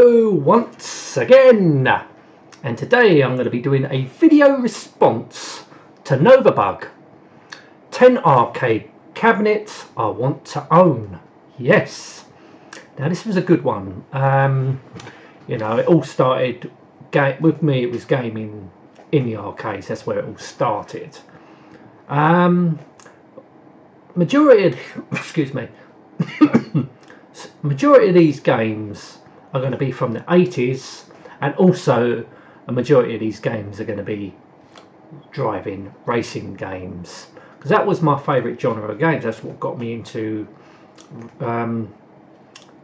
Hello once again, and today I'm going to be doing a video response to Novabug. 10 arcade cabinets I want to own. Yes, now this was a good one. You know, it all started with me. It was gaming in the arcades. That's where it all started. Majority of these games are going to be from the 80s, and also a majority of these games are going to be driving racing games, because that was my favourite genre of games. That's what got me into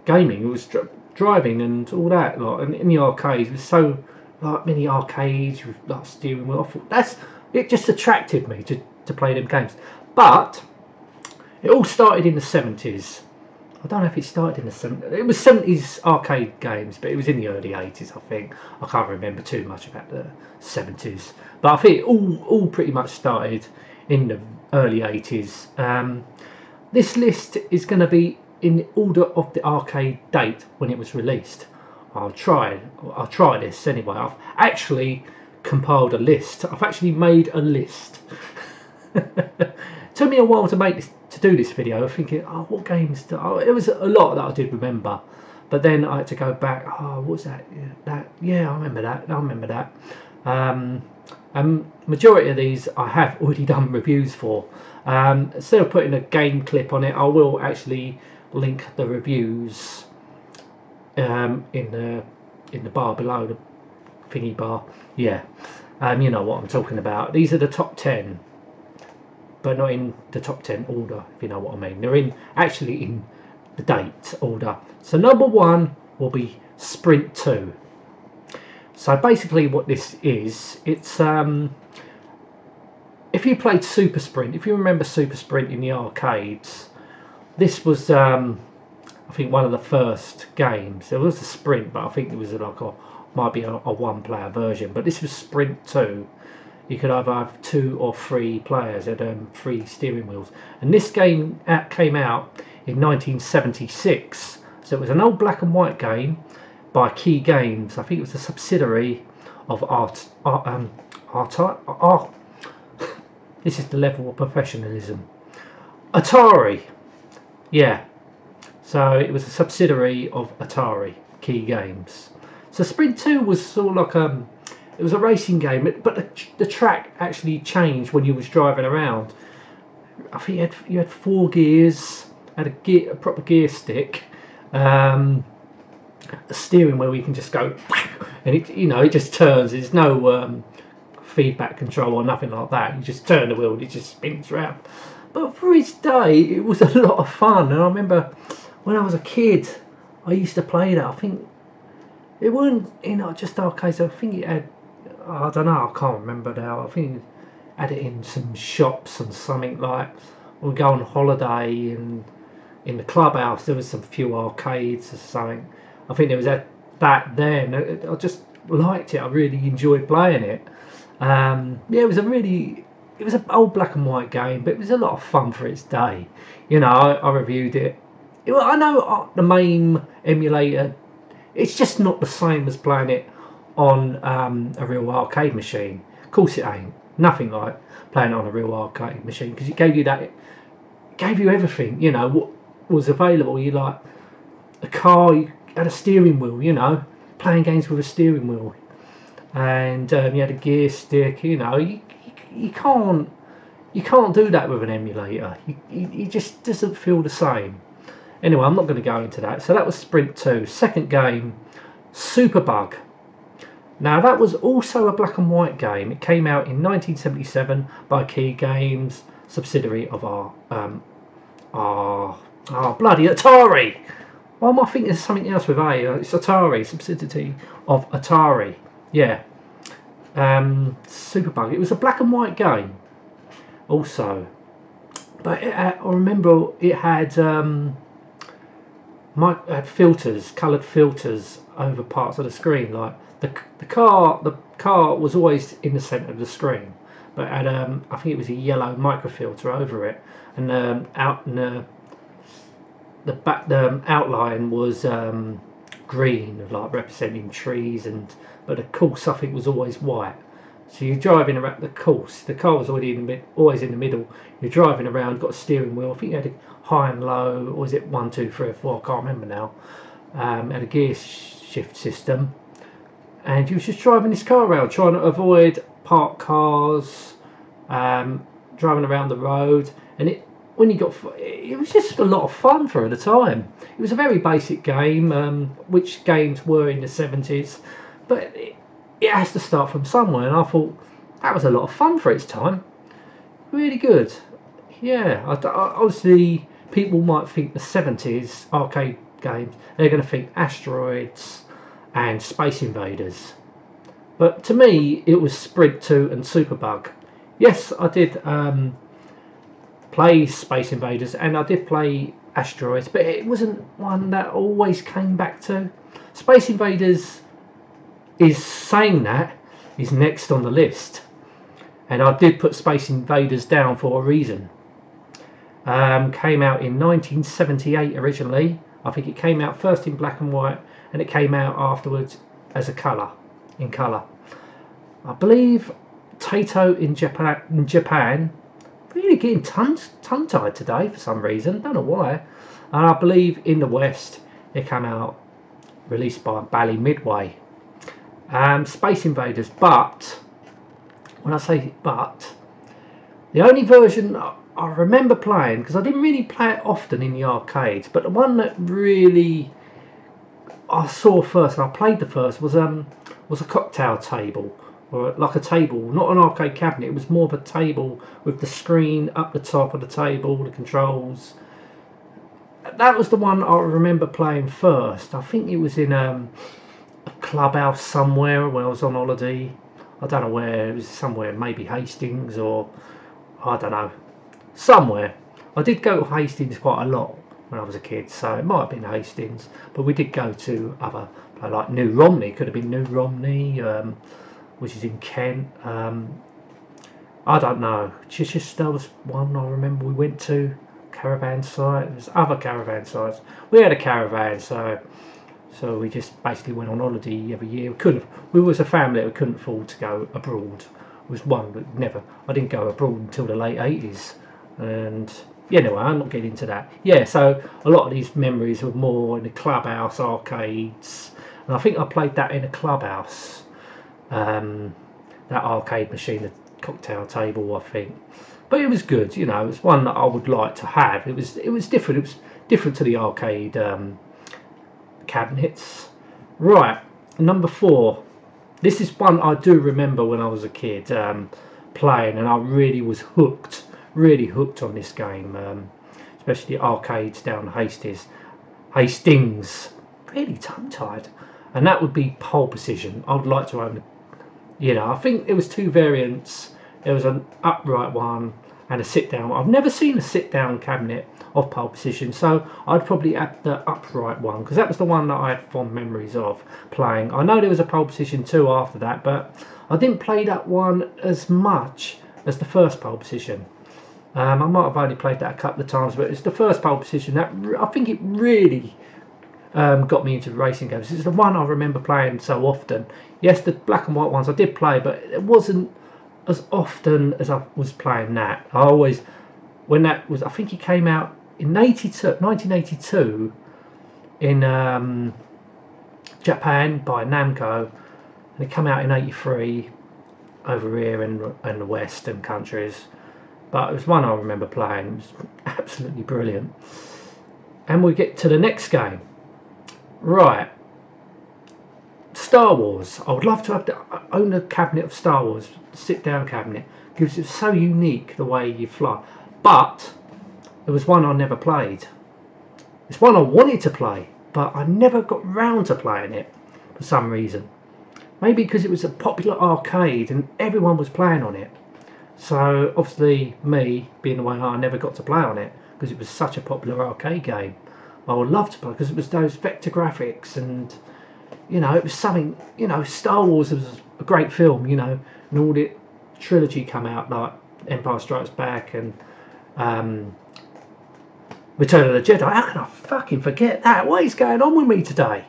gaming. It was driving and all that. Like, and in the arcades, it was so like many arcades with like steering wheel. It just attracted me to play them games. But it all started in the 70s. I don't know if it started in the 70s. It was 70s arcade games, but it was in the early 80s, I think. I can't remember too much about the 70s, but I think it all pretty much started in the early 80s. This list is going to be in the order of the arcade date when it was released. I'll try this anyway. I've actually compiled a list. I've actually made a list. Took me a while to do this video, thinking, oh, what games? It was a lot that I did remember, but then I had to go back. Oh, what's that? Yeah, I remember that. Majority of these I have already done reviews for. Instead of putting a game clip on it, I will actually link the reviews in the bar below, the thingy bar. Yeah, you know what I'm talking about. These are the top 10. But not in the top 10 order, if you know what I mean. They're actually in the date order. So number 1 will be Sprint 2. So basically what this is, it's if you played Super Sprint, if you remember Super Sprint in the arcades, this was I think one of the first games. There was a Sprint, but I think it was might be a one-player version. But this was Sprint 2. You could either have 2 or 3 players. It had 3 steering wheels, and this game came out in 1976. So it was an old black and white game by Key Games. I think it was a subsidiary of this is the level of professionalism. Atari. Yeah. So it was a subsidiary of Atari, Key Games. So Sprint 2 was sort of like it was a racing game, but the track actually changed when you was driving around. I think you had 4 gears, had a proper gear stick, a steering wheel where you can just go, and it just turns. There's no feedback control or nothing like that. You just turn the wheel and it just spins around. But for its day, it was a lot of fun. And I remember when I was a kid, I used to play that. I think it weren't just arcades. I think it had, I don't know, I can't remember now. I think it had it in some shops and something, like we'd go on holiday, and in the clubhouse there was some few arcades or something. I think there was that there, and I just liked it. I really enjoyed playing it. Yeah, it was an old black and white game, but it was a lot of fun for its day. You know, I reviewed it. I know the MAME emulator, it's just not the same as playing it on a real arcade machine. Of course it ain't. Nothing like playing it on a real arcade machine, because it gave you everything. You know what was available. You like a car, you had a steering wheel. You know, playing games with a steering wheel, and you had a gear stick. You know, you can't do that with an emulator. It just doesn't feel the same. Anyway, I'm not going to go into that. So that was Sprint 2. Second game, Superbug. Now that was also a black and white game. It came out in 1977 by Key Games, subsidiary of bloody Atari. Why am I thinking of something else with A? It's Atari, subsidiary of Atari. Yeah. Superbug. It was a black and white game also, but I remember it had filters, coloured filters over parts of the screen. Like the car was always in the centre of the screen, but had I think it was a yellow microfilter over it, and the outline was green, like representing trees, but the course I think was always white. So you're driving around the course. The car was always in the middle. You're driving around, got a steering wheel. I think you had a high and low, or was it 1, 2, 3, or 4? I can't remember now. Had a gear shift system, and you was just driving this car around, trying to avoid parked cars, driving around the road, and it was just a lot of fun for the time. It was a very basic game, which games were in the 70s, but it has to start from somewhere, and I thought that was a lot of fun for its time. Really good. Yeah, obviously people might think the 70s arcade games, they're going to think Asteroids and Space Invaders, but to me it was Sprint 2 and Superbug. Yes, I did play Space Invaders and I did play Asteroids, but it wasn't one that I always came back to. Space Invaders is next on the list, and I did put Space Invaders down for a reason. Came out in 1978 originally. I think it came out first in black and white, and it came out afterwards as a in colour. I believe Taito in Japan, really getting tongue-tied today for some reason, don't know why. And I believe in the West it came out released by Bally Midway. Space Invaders, but when I say but, the only version I remember playing, because I didn't really play it often in the arcades, but the one that really I saw first and I played the first was a cocktail table, or like a table, not an arcade cabinet. It was more of a table with the screen up the top of the table, the controls. That was the one I remember playing first. I think it was in a clubhouse somewhere when I was on holiday. I don't know where. It was somewhere, maybe Hastings, or I don't know, somewhere. I did go to Hastings quite a lot when I was a kid, so it might have been Hastings, but we did go to other, like New Romney. Could have been New Romney, which is in Kent. I don't know. Chichester was one I remember we went to. Caravan site. There's other caravan sites. We had a caravan, so we just basically went on holiday every year. We was a family that we couldn't afford to go abroad. It was one that never. I didn't go abroad until the late 80s, and yeah, anyway, I'm not getting into that. Yeah, so a lot of these memories were more in the clubhouse arcades, and I think I played that in a clubhouse. That arcade machine, the cocktail table, I think. But it was good, you know. It was one that I would like to have. It was different. It was different to the arcade cabinets. Right, number 4. This is one I do remember when I was a kid playing, and I really was really hooked on this game, especially arcades down Hastings. Really tongue-tied, and that would be Pole Position. I would like to own. You know, I think there was 2 variants. There was an upright one and a sit-down. I've never seen a sit-down cabinet of Pole Position, so I'd probably add the upright one, because that was the one that I had fond memories of playing. I know there was a Pole Position 2 after that, but I didn't play that one as much as the first Pole Position. I might have only played that a couple of times, but it's the first Pole Position that I think it really got me into racing games. It's the one I remember playing so often. Yes, the black and white ones I did play, but it wasn't as often as I was playing that. I think it came out in 1982 in Japan by Namco, and it came out in 83 over here in the Western countries. But it was one I remember playing. It was absolutely brilliant. And we get to the next game. Right, Star Wars. I would love to own a cabinet of Star Wars, sit-down cabinet, because it's so unique the way you fly. But there was one I never played. It's one I wanted to play, but I never got round to playing it for some reason. Maybe because it was a popular arcade and everyone was playing on it. So obviously, me being the way I never got to play on it because it was such a popular arcade game. I would love to play because it was those vector graphics, and you know, it was something. You know, Star Wars was a great film. You know, and all the trilogy come out, like Empire Strikes Back and Return of the Jedi. How can I fucking forget that? What is going on with me today?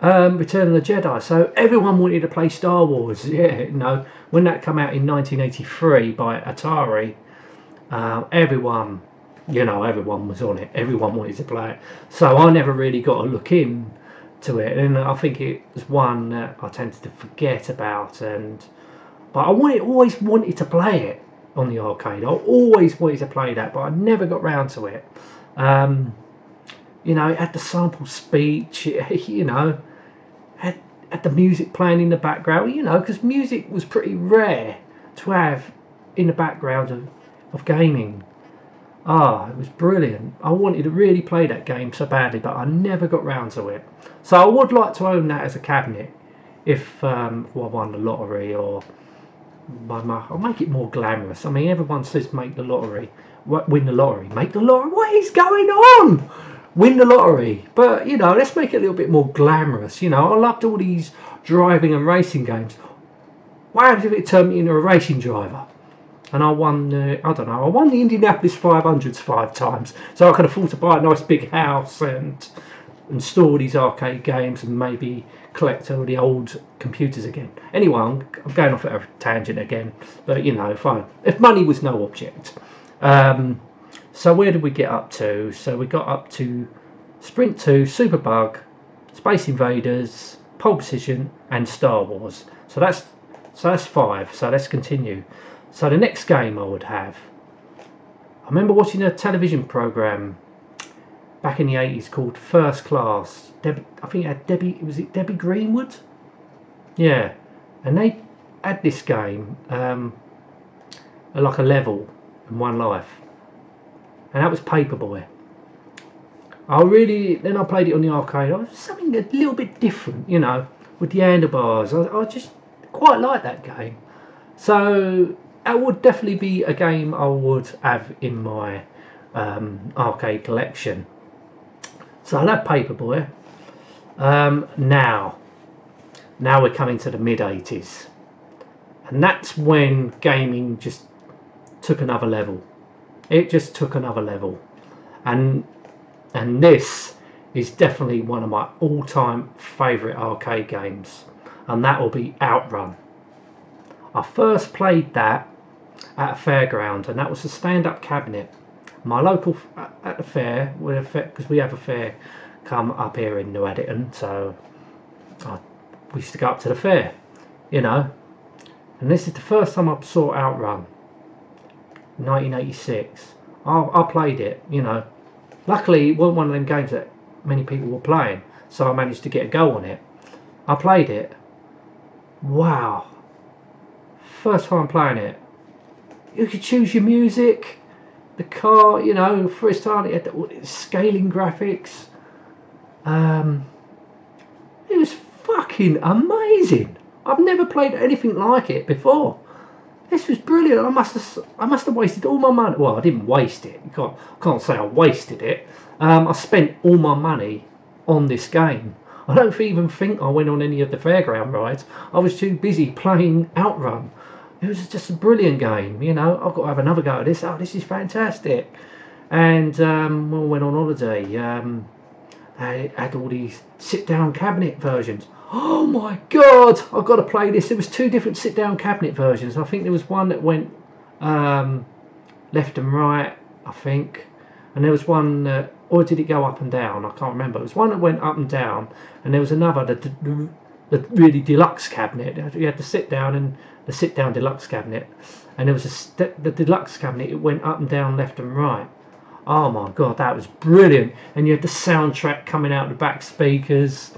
Return of the Jedi. So everyone wanted to play Star Wars. Yeah, you know, when that came out in 1983 by Atari, everyone, you know, everyone was on it. Everyone wanted to play it. So I never really got a look in to it, and I think it was one that I tended to forget about. But I always wanted to play it on the arcade. I always wanted to play that, but I never got round to it. You know, it had the sample speech, you know, had the music playing in the background, you know, because music was pretty rare to have in the background of gaming. It was brilliant. I wanted to really play that game so badly, but I never got round to it. So I would like to own that as a cabinet if I won the lottery, or I'll make it more glamorous. I mean, everyone says make the lottery, win the lottery, make the lottery. What is going on? Win the lottery, but you know, let's make it a little bit more glamorous. You know, I loved all these driving and racing games. What happens if it turned me into a racing driver? And I won, I don't know, I won the Indianapolis 500s 5 times, so I could afford to buy a nice big house and store these arcade games and maybe collect all the old computers again. Anyway, I'm going off at a tangent again, but you know, fine. If money was no object. So where did we get up to? So we got up to Sprint 2, Superbug, Space Invaders, Pole Position, and Star Wars. So that's 5. So let's continue. So the next game I would have, I remember watching a television program back in the 80s called First Class. I think it had Debbie Greenwood? Yeah, and they had this game, like a level in One Life. And that was Paperboy. Then I played it on the arcade. I was something a little bit different, you know, with the handlebars. I just quite like that game. So that would definitely be a game I would have in my arcade collection. So that Paperboy. Now we're coming to the mid-80s. And that's when gaming just took another level. It just took another level, and this is definitely one of my all-time favourite arcade games, and that will be Outrun. I first played that at a fairground, and that was a stand-up cabinet. My local at the fair, because we have a fair come up here in New Additon, so we used to go up to the fair, you know. And this is the first time I saw Outrun. 1986. I played it, you know. Luckily, it wasn't one of them games that many people were playing, so I managed to get a go on it. I played it. Wow. First time playing it. You could choose your music, the car, you know. First time it had the scaling graphics. It was fucking amazing. I've never played anything like it before. This was brilliant. I must have wasted all my money. Well, I didn't waste it. I can't say I wasted it. I spent all my money on this game. I don't even think I went on any of the fairground rides. I was too busy playing Outrun. It was just a brilliant game. You know, I've got to have another go at this. Oh, this is fantastic. And when we went on holiday, I had all these sit-down cabinet versions. Oh my god, I've got to play this. There was 2 different sit-down cabinet versions. I think there was one that went left and right, I think, and there was one that, or did it go up and down? I can't remember. There was one that went up and down, and there was another, the really deluxe cabinet. You had the sit-down and the sit-down deluxe cabinet, and there was the deluxe cabinet. It went up and down, left and right. Oh my god, that was brilliant. And you had the soundtrack coming out the back speakers.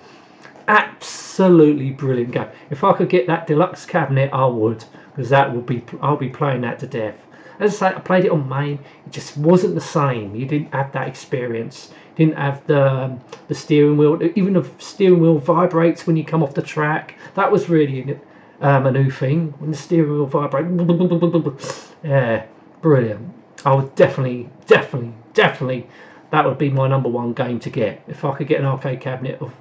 Absolutely brilliant game. If I could get that deluxe cabinet, I would, because I'll be playing that to death. As I say, I played it on main. It just wasn't the same. You didn't have that experience. You didn't have the steering wheel. Even the steering wheel vibrates when you come off the track. That was really a new thing, when the steering wheel vibrates. Yeah, brilliant. I would definitely, that would be my #1 game to get. If I could get an arcade cabinet of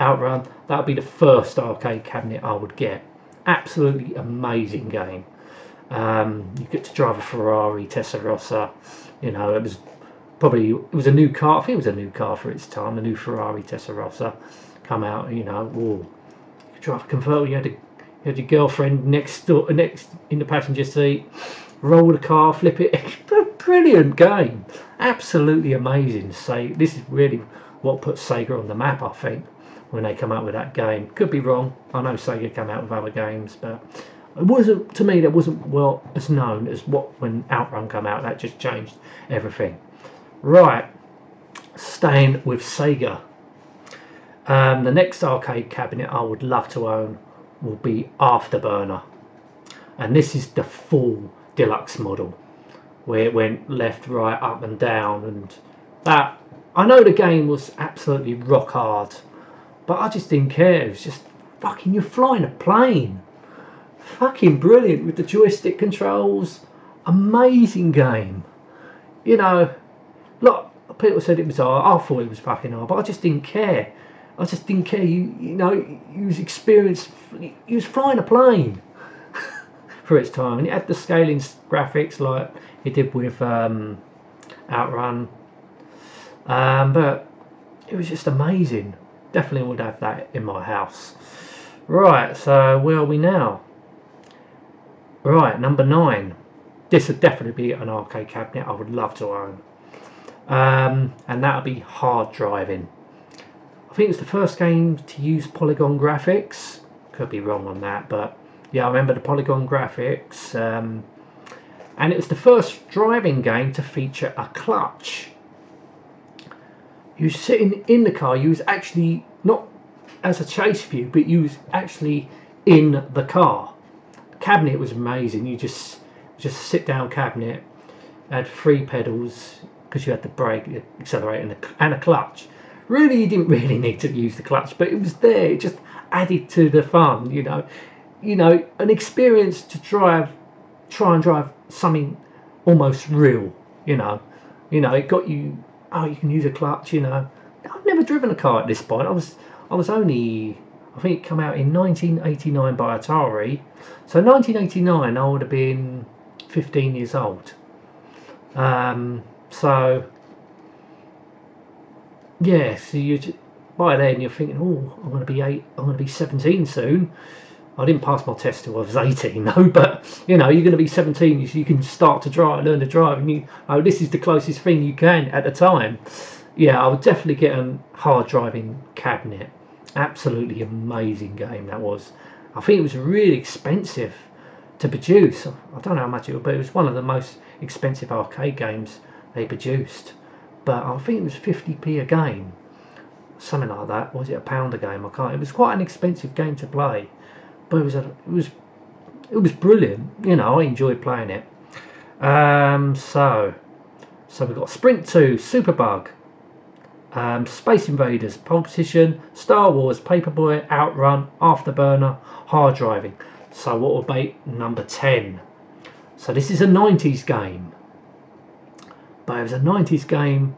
Outrun, that would be the first arcade cabinet I would get. Absolutely amazing game. You get to drive a Ferrari Testarossa. You know, it was a new car. I think it was a new car for its time, a new Ferrari Testarossa. come out. You know, or drive a convertible. You had your girlfriend next in the passenger seat. Roll the car, flip it. Brilliant game, absolutely amazing. This is really what put Sega on the map, I think, when they come out with that game. Could be wrong. I know Sega came out with other games, but it wasn't, to me, that wasn't well as known as what when Outrun came out. That just changed everything. Right, staying with Sega. The next arcade cabinet I would love to own will be Afterburner, and this is the full deluxe model, where it went left, right, up and down, and that, I know the game was absolutely rock hard, but I just didn't care. It was just fucking, you're flying a plane. Fucking brilliant with the joystick controls. Amazing game. You know, lot of people said it was hard. I thought it was fucking hard, but I just didn't care. I just didn't care. You know, you was experienced. You was flying a plane for its time, and it had the scaling graphics like it did with Outrun. But it was just amazing. Definitely would have that in my house. Right, so where are we now? Right, number 9. This would definitely be an arcade cabinet I would love to own. And that would be Hard Driving. I think it's the first game to use polygon graphics. Could be wrong on that, but yeah, I remember the polygon graphics. And it was the first driving game to feature a clutch. You was sitting in the car, you was actually not as a chase view, but you was actually in the car. The cabinet was amazing. You just sit down cabinet, had 3 pedals because you had the brake, the accelerator, and a clutch. Really, you didn't really need to use the clutch, but it was there. It just added to the fun, you know, an experience to try and drive something almost real, you know, it got you. Oh, you can use a clutch, you know. I've never driven a car at this point. I was only, I think it came out in 1989 by Atari. So 1989, I would have been 15 years old. So yeah, so by then you're thinking, oh, I'm going to be 17 soon. I didn't pass my test till I was 18, no, but you know, you're going to be 17, so you can start to learn to drive, and this is the closest thing you can at the time. Yeah, I would definitely get a Hard Driving cabinet. Absolutely amazing game that was. I think it was really expensive to produce. I don't know how much it was, but it was one of the most expensive arcade games they produced. But I think it was 50p a game, something like that. Was it £1 a game? I can't. It was quite an expensive game to play. But it was brilliant. You know, I enjoyed playing it. So we've got Sprint 2, Superbug, Space Invaders, Pole Position, Star Wars, Paperboy, Outrun, Afterburner, Hard Driving. So what would be number 10? So this is a 90s game. But it was a 90s game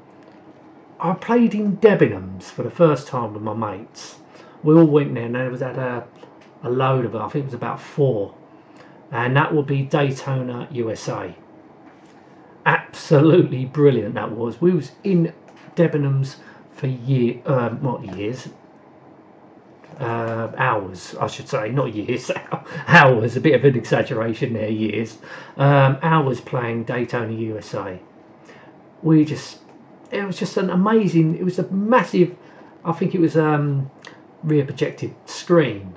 I played in Debenhams for the first time with my mates. We all went there, and there was a load of it. I think it was about 4, and that would be Daytona, USA. Absolutely brilliant that was. We was in Debenhams for hours, I should say, not years. Hours, a bit of an exaggeration there. Years, hours playing Daytona, USA. It was just an amazing. It was a massive. I think it was rear projected screen.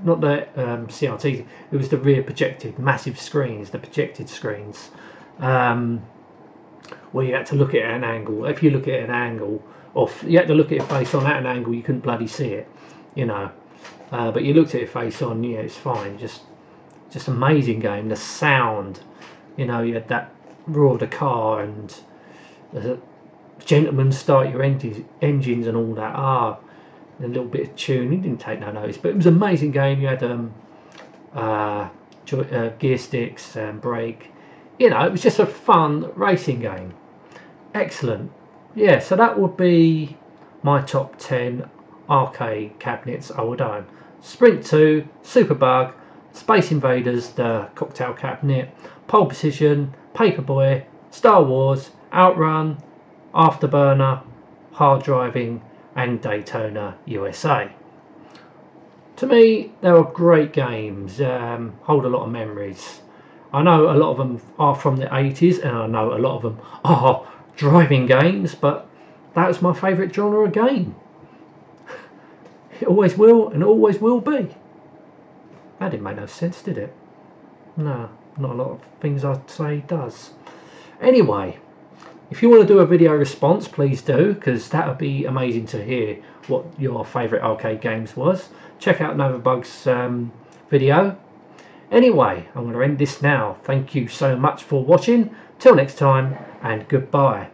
Not the CRTs, it was the rear projected massive screens, the projected screens, where you had to look at it at an angle. If you look at it at an angle, or you had to look at it face on at an angle, you couldn't bloody see it, you know. But you looked at it face on, yeah, it's fine. Just amazing game. The sound, you know, you had that roar of the car, and the gentlemen start your engines and all that. A little bit of tune. He didn't take no notice, but it was an amazing game. You had gear sticks and brake. You know, it was just a fun racing game. Excellent. Yeah, so that would be my top 10 arcade cabinets I would own. Sprint 2, Superbug, Space Invaders, the cocktail cabinet, Pole Position, Paperboy, Star Wars, Outrun, Afterburner, Hard Driving, and Daytona USA. To me, they were great games, hold a lot of memories. I know a lot of them are from the 80s, and I know a lot of them are driving games, but that was my favourite genre of game. It always will and always will be. That didn't make no sense, did it? No, not a lot of things I'd say does. Anyway, if you want to do a video response, please do, because that would be amazing to hear what your favourite arcade games was. Check out Novabug's video. Anyway, I'm going to end this now. Thank you so much for watching. Till next time, and goodbye.